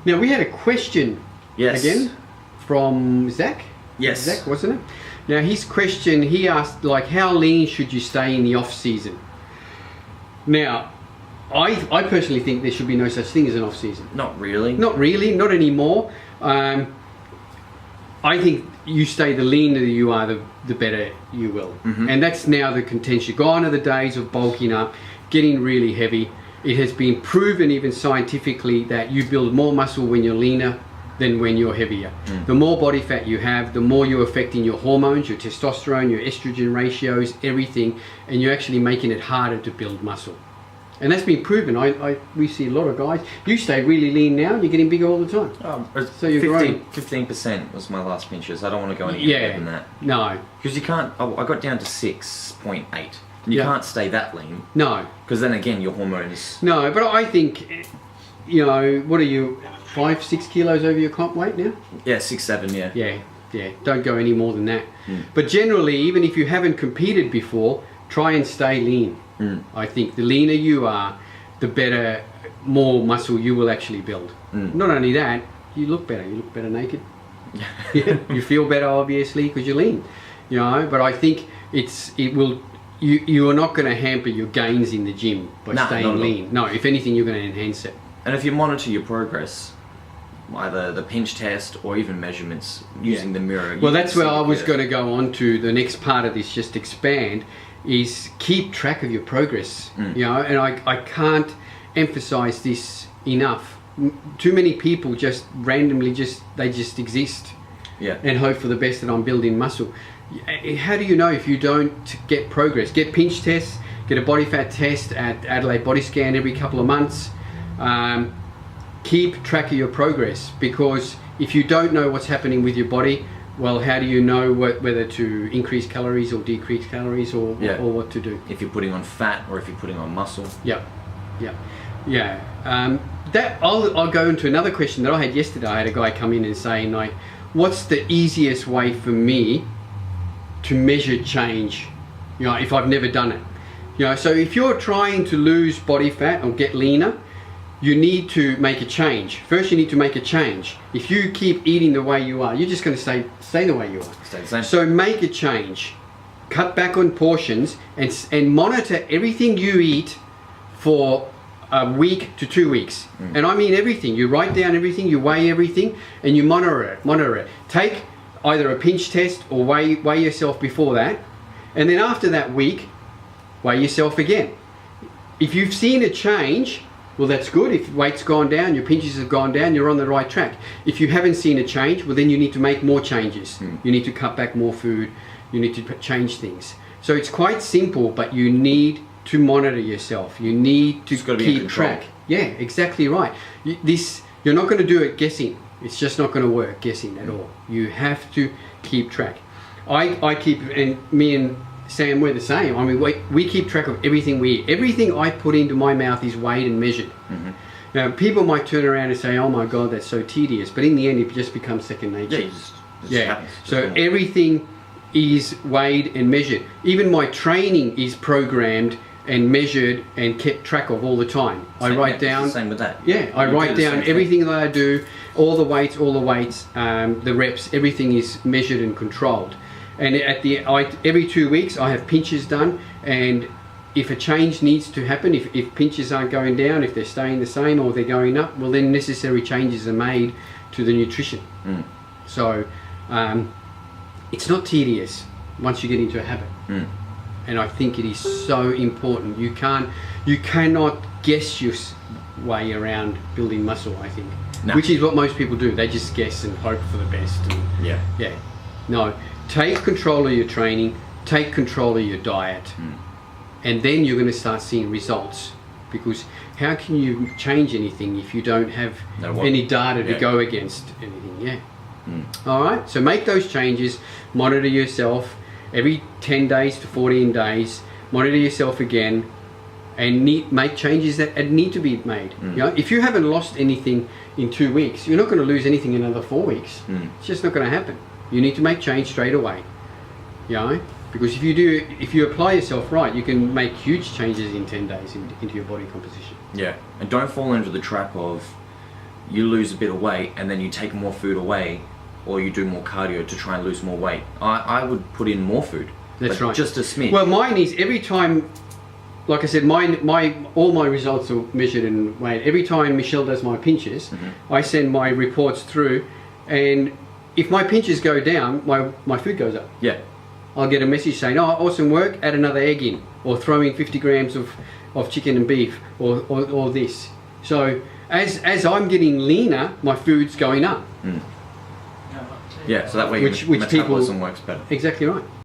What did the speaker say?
Now we had a question again from Zach. Yes. Zach, wasn't it? Now his question, he asked like, how lean should you stay in the off season? Now, I personally think there should be no such thing as an off season. Not really. Not really, not anymore. I think you stay, the leaner you are, the better you will. And that's now the contention. Gone are the days of bulking up, getting really heavy. It has been proven even scientifically that you build more muscle when you're leaner than when you're heavier. The more body fat you have, the more you're affecting your hormones, your testosterone, your estrogen ratios, everything, and you're actually making it harder to build muscle. And that's been proven. We see a lot of guys. You stay really lean now. You're getting bigger all the time. So you're 15% was my last pinches. I don't want to go any higher than that. No. Because you can't. I got down to 6.8. You can't stay that lean. No. Because then again, your hormones. No, but I think, you know, what are you, 5-6 kilos over your comp weight now? Yeah, 6-7. Yeah. Yeah. Don't go any more than that. But generally, even if you haven't competed before, try and stay lean. I think the leaner you are, the better, more muscle you will actually build. Not only that, you look better. You look better naked. You feel better, obviously, because you're lean. You know, but I think you are not going to hamper your gains in the gym by staying lean. No, if anything, you're going to enhance it. And if you monitor your progress, either the pinch test or even measurements using the mirror. Well, that's where I was going to go on to the next part of this, just expand, is keep track of your progress. You know, and I can't emphasize this enough. Too many people just randomly they just exist and hope for the best that I'm building muscle. How do you know if you don't get progress? Get pinch tests, get a body fat test at Adelaide Body Scan every couple of months. Keep track of your progress, because if you don't know what's happening with your body, well, how do you know whether to increase calories or decrease calories or what to do? If you're putting on fat or if you're putting on muscle. That I'll go into another question that I had yesterday. I had a guy come in and saying like, what's the easiest way for me to measure change, you know, if I've never done it? You know, so if you're trying to lose body fat or get leaner, you need to make a change. First, you need to make a change. If you keep eating the way you are, you're just going to stay the way you are. Stay the same. So make a change. Cut back on portions and monitor everything you eat for a week to 2 weeks. And I mean everything. You write down everything, you weigh everything, and you monitor it. Take either a pinch test or weigh yourself before that, and then after that week, weigh yourself again. If you've seen a change, well, that's good. If weight's gone down, your pinches have gone down, you're on the right track. If you haven't seen a change, well, then you need to make more changes. You need to cut back more food. You need to change things. So it's quite simple, but you need to monitor yourself. You need to keep track. Yeah, exactly right. You're not going to do it guessing. It's just not going to work guessing at all. You have to keep track. I keep, and me and Sam, we're the same. I mean, we keep track of everything we eat. Everything I put into my mouth is weighed and measured. Now, people might turn around and say, oh my God, that's so tedious. But in the end, it just becomes second nature. So everything is weighed and measured. Even my training is programmed and measured and kept track of all the time. I write down. Same with that. Yeah, I write down everything that I do, all the weights, the reps, everything is measured and controlled. And every 2 weeks I have pinches done, and if a change needs to happen, if pinches aren't going down, if they're staying the same or they're going up, well then necessary changes are made to the nutrition. So it's not tedious once you get into a habit. And I think it is so important. You cannot guess your way around building muscle, I think. No. Which is what most people do. They just guess and hope for the best. And no, take control of your training, take control of your diet, and then you're going to start seeing results. Because how can you change anything if you don't have any data to go against anything? All right, so make those changes, monitor yourself every 10 days to 14 days, monitor yourself again, and make changes that need to be made. You know, if you haven't lost anything in 2 weeks, you're not going to lose anything in another 4 weeks. It's just not going to happen. You need to make change straight away. You know, because if you apply yourself right, you can make huge changes in 10 days into your body composition. Yeah, and don't fall into the trap of you lose a bit of weight and then you take more food away, or you do more cardio to try and lose more weight. I would put in more food. That's but right. Just a smidge. Well, mine is every time, like I said, all my results are measured in weight. Every time Michelle does my pinches, I send my reports through, and if my pinches go down, my food goes up. Yeah. I'll get a message saying, "Oh, awesome work! Add another egg in, or throw in 50 grams of chicken and beef, or this." So as I'm getting leaner, my food's going up. Yeah, so that way Which your metabolism people- works better. Exactly right.